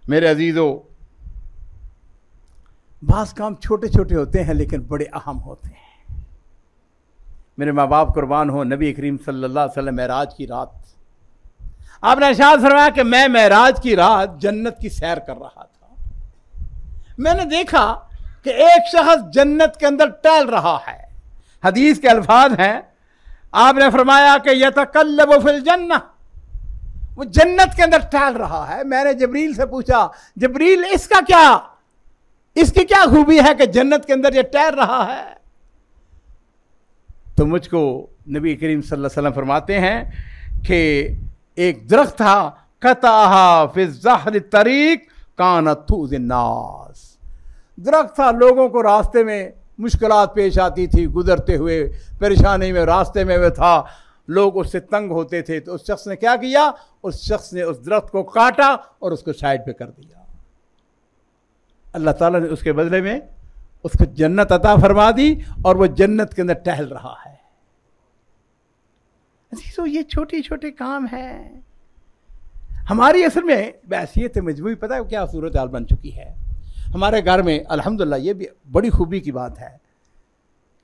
मेरे अजीज़ों, बास काम छोटे छोटे होते हैं लेकिन बड़े अहम होते हैं। मेरे माँ बाप कुर्बान हो, नबी करीम सल्लल्लाहु अलैहि वसल्लम मेराज की रात, आपने इरशाद फरमाया कि मैं मेराज की रात जन्नत की सैर कर रहा था। मैंने देखा कि एक शख्स जन्नत के अंदर टहल रहा है। हदीस के अल्फाज हैं, आपने फरमाया कि यतकल्लबु फिल जन्नह, वो जन्नत के अंदर टहल रहा है। मैंने जबरील से पूछा, जबरील इसकी क्या खूबी है कि जन्नत के अंदर ये टहल रहा है? तो मुझको नबी करीम सल्लल्लाहु अलैहि वसल्लम फरमाते हैं कि एक दरख्त था, कताहा फि ज़हर तरीक कानत तुज़ि नास। दरख्त था, लोगों को रास्ते में मुश्किलात पेश आती थी, गुजरते हुए परेशानी में रास्ते में वह था, लोग उससे तंग होते थे। तो उस शख्स ने क्या किया? उस शख्स ने उस दरख्त को काटा और उसको साइड पे कर दिया। अल्लाह ताला ने उसके बदले में उसको जन्नत अता फरमा दी और वह जन्नत के अंदर टहल रहा है। तो ये छोटे छोटे काम हैं। हमारी असल में बैसियत मजबूरी, पता है क्या सूरत हाल बन चुकी है हमारे घर में। अल्हम्दुलिल्लाह ये भी बड़ी खूबी की बात है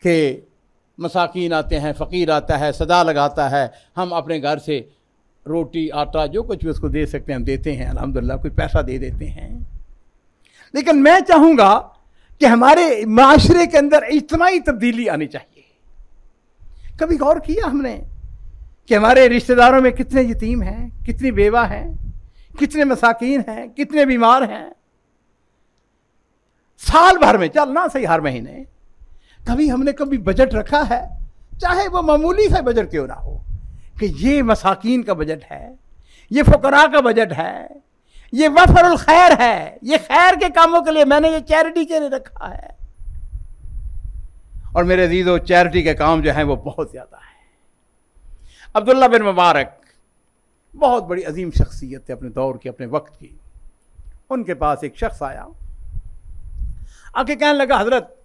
कि मसाकीन आते हैं, फ़कीर आता है, सदा लगाता है, हम अपने घर से रोटी आटा जो कुछ भी उसको दे सकते हैं हम देते हैं। अल्हम्दुलिल्लाह कोई पैसा दे देते हैं। लेकिन मैं चाहूँगा कि हमारे माशरे के अंदर इज्तिमाई तब्दीली आनी चाहिए। कभी गौर किया हमने कि हमारे रिश्तेदारों में कितने यतीम हैं, कितनी बेवा हैं, कितने मसाकीन हैं, कितने बीमार हैं? साल भर में, चल ना सही हर महीने, कभी हमने कभी बजट रखा है, चाहे वो मामूली सा बजट क्यों ना हो, कि ये मसाकीन का बजट है, ये फकरा का बजट है, ये वफरुल खैर है, ये खैर के कामों के लिए मैंने ये चैरिटी के लिए रखा है। और मेरे अजीजों, चैरिटी के काम जो हैं वो बहुत ज़्यादा है। अब्दुल्ला बिन मुबारक बहुत बड़ी अजीम शख्सियत है अपने दौर की, अपने वक्त की। उनके पास एक शख्स आया, आके कहने लगा, हजरत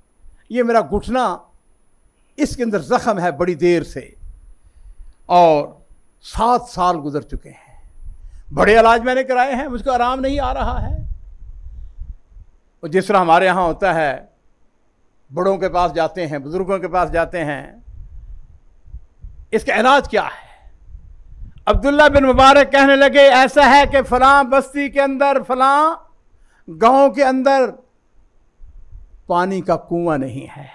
ये मेरा घुटना, इसके अंदर जख्म है बड़ी देर से और 7 साल गुजर चुके हैं, बड़े इलाज मैंने कराए हैं, मुझको आराम नहीं आ रहा है। और जिस तरह हमारे यहाँ होता है, बड़ों के पास जाते हैं, बुजुर्गों के पास जाते हैं, इसका इलाज क्या है? अब्दुल्ला बिन मुबारक कहने लगे, ऐसा है कि फलां बस्ती के अंदर, फलां गांव के अंदर पानी का कुआं नहीं है।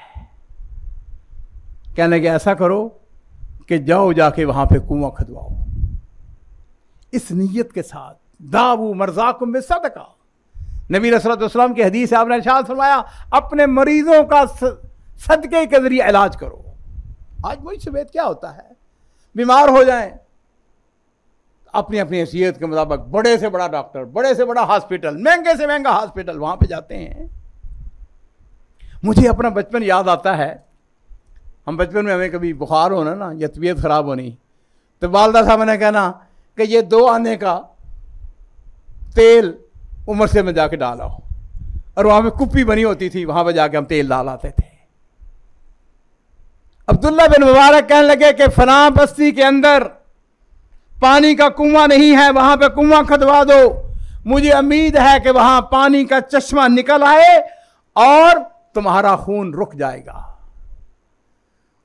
कहने लगे, ऐसा करो कि जाओ जाके वहां पे कुआं खुदवाओ। इस नीयत के साथ, दावू मरज़ाकुम बिस्सदका, नबी रसूलुल्लाह की हदीस है, आपने इरशाद फरमाया, अपने मरीजों का सदके के जरिए इलाज करो। आज वही सवेद क्या होता है, बीमार हो जाएं, अपनी अपनी हैसियत के मुताबिक बड़े से बड़ा डॉक्टर, बड़े से बड़ा हॉस्पिटल, महंगे से महंगा हॉस्पिटल, वहां पे जाते हैं। मुझे अपना बचपन याद आता है। हम बचपन में हमें कभी बुखार होना ना या तबीयत खराब होनी, तो वालदा साहब ने कहना कि ये 2 आने का तेल उमर से में जाके डाला हो, और वहां पे कुप्पी बनी होती थी, वहां पे जाके हम तेल डाल आते थे। अब्दुल्ला बिन मुबारक कहने लगे कि फलां बस्ती के अंदर पानी का कुआं नहीं है, वहां पे कुआं खुदवा दो, मुझे उम्मीद है कि वहां पानी का चश्मा निकल आए और तुम्हारा खून रुक जाएगा।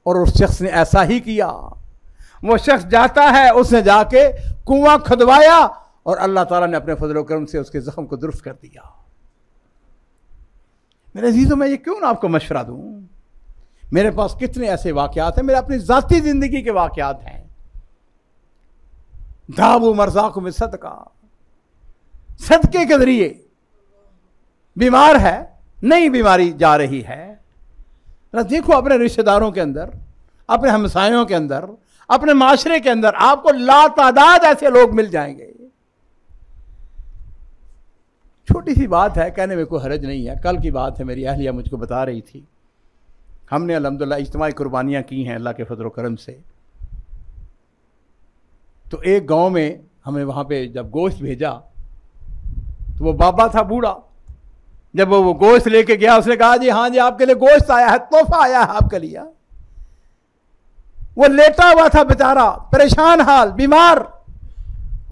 और उस शख्स ने ऐसा ही किया। वो शख्स जाता है, उसने जाके कुआं खुदवाया और अल्लाह ताला ने अपने फजल करम से उसके जख्म को दुरुस्त कर दिया। मेरे अजीजों, मैं ये क्यों ना आपको मशवरा दूं, मेरे पास कितने ऐसे वाकयात हैं, मेरे अपनी जाती जिंदगी के वाकयात हैं। दावू मरज़ाकुम बिस्सदका, सदके के जरिए बीमार है, नई बीमारी जा रही है, देखो अपने रिश्तेदारों के अंदर, अपने हमसायों के अंदर, अपने माशरे के अंदर आपको लातादाद ऐसे लोग मिल जाएंगे। छोटी सी बात है, कहने में कोई हरज नहीं है। कल की बात है, मेरी अहलिया मुझको बता रही थी, हमने अल्हम्दुलिल्लाह इज्तिमाई कुर्बानियाँ की हैं अल्लाह के फजल करम से। तो एक गांव में हमें वहाँ पे जब गोश्त भेजा, तो वो बाबा था बूढ़ा, जब वो गोश्त लेके गया, उसने कहा, जी हाँ जी आपके लिए गोश्त आया है, तोहफा आया है आपके लिए। वो लेटा हुआ था बेचारा, परेशान हाल, बीमार।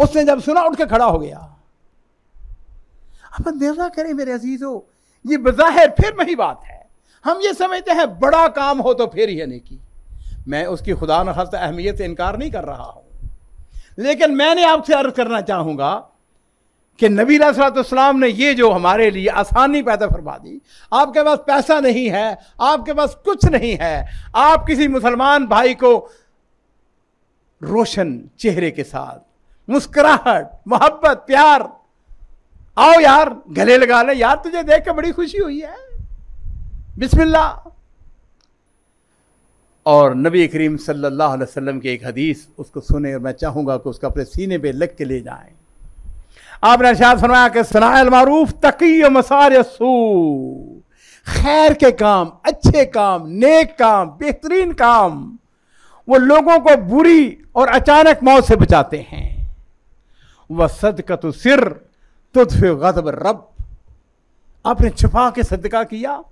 उसने जब सुना, उठ के खड़ा हो गया। अब अंदेशा करें मेरे अजीजों, ये बज़ाहिर फिर वही बात है, हम ये समझते हैं बड़ा काम हो तो फिर ही नेकी। मैं उसकी खुदा न खास्ता अहमियत से इनकार नहीं कर रहा हूं, लेकिन मैंने आपसे अर्ज करना चाहूंगा कि नबी अलैहिस्सलाम ने ये जो हमारे लिए आसानी पैदा फरमा दी, आपके पास पैसा नहीं है, आपके पास कुछ नहीं है, आप किसी मुसलमान भाई को रोशन चेहरे के साथ मुस्कुराहट, मोहब्बत, प्यार, आओ यार गले लगा ले, यार तुझे देख के बड़ी खुशी हुई है, बिस्मिल्लाह। और नबी करीम सल्लल्लाहु अलैहि वसल्लम की एक हदीस उसको सुने और मैं चाहूंगा कि उसको अपने सीने पे लिख के ले जाएं। आपने इरशाद फरमाया कि सनाअल मारूफ तकी मसार सू, खैर के काम, अच्छे काम, नेक काम, बेहतरीन काम वो लोगों को बुरी और अचानक मौत से बचाते हैं। वह सदकतु सिर तुदफि गज़ब रब, आपने छुपा के सदका किया,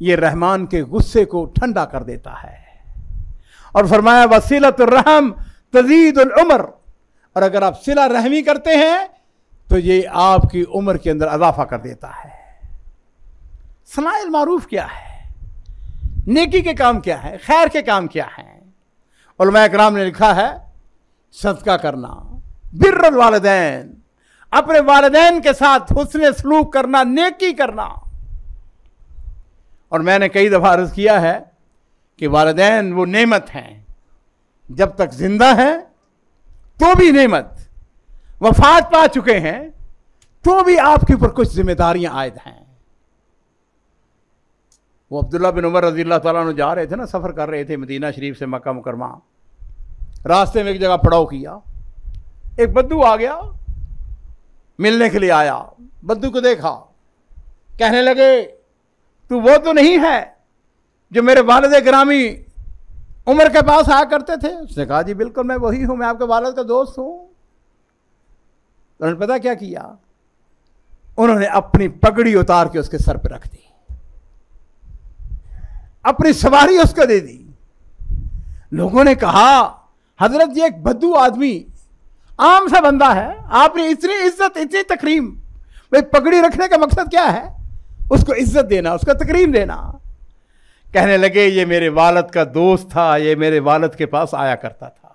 ये रहमान के गुस्से को ठंडा कर देता है। और फरमाया वसीलतुर रहम तज़ीदुल उम्र, और अगर आप सिला रहमी करते हैं तो ये आपकी उम्र के अंदर इजाफा कर देता है। सनाइल मारूफ क्या है, नेकी के काम क्या है, खैर के काम क्या है? उलमा इकराम ने लिखा है सदका करना, बिर्रुल वालिदैन, अपने वालिदैन के साथ हुस्न सलूक करना, नेकी करना। और मैंने कई दफा अर्ज किया है कि वालिदैन वो नेमत हैं, जब तक जिंदा हैं तो भी नेमत, वफात पा चुके हैं तो भी आपके ऊपर कुछ जिम्मेदारियां आयद हैं। वो अब्दुल्ला बिन उमर रज़ी अल्लाह तआला अन्हु जा रहे थे ना, सफ़र कर रहे थे मदीना शरीफ से मक्का मुकरमा, रास्ते में एक जगह पड़ाव किया, एक बद्दू आ गया, मिलने के लिए आया। बद्दू को देखा, कहने लगे तू वो तो नहीं है जो मेरे वालिद गिरामी उमर के पास आया करते थे? उसने कहा जी बिल्कुल मैं वही हूं, मैं आपके वालिद का दोस्त हूं। उन्होंने पता क्या किया, उन्होंने अपनी पगड़ी उतार के उसके सर पर रख दी, अपनी सवारी उसको दे दी। लोगों ने कहा हजरत ये एक बद्दू आदमी, आम सा बंदा है, आपने इतनी इज्जत, इतनी तकरीम, भाई पगड़ी रखने का मकसद क्या है? उसको इज्जत देना, उसको तकरीम देना। कहने लगे ये मेरे वालिद का दोस्त था, ये मेरे वालिद के पास आया करता था।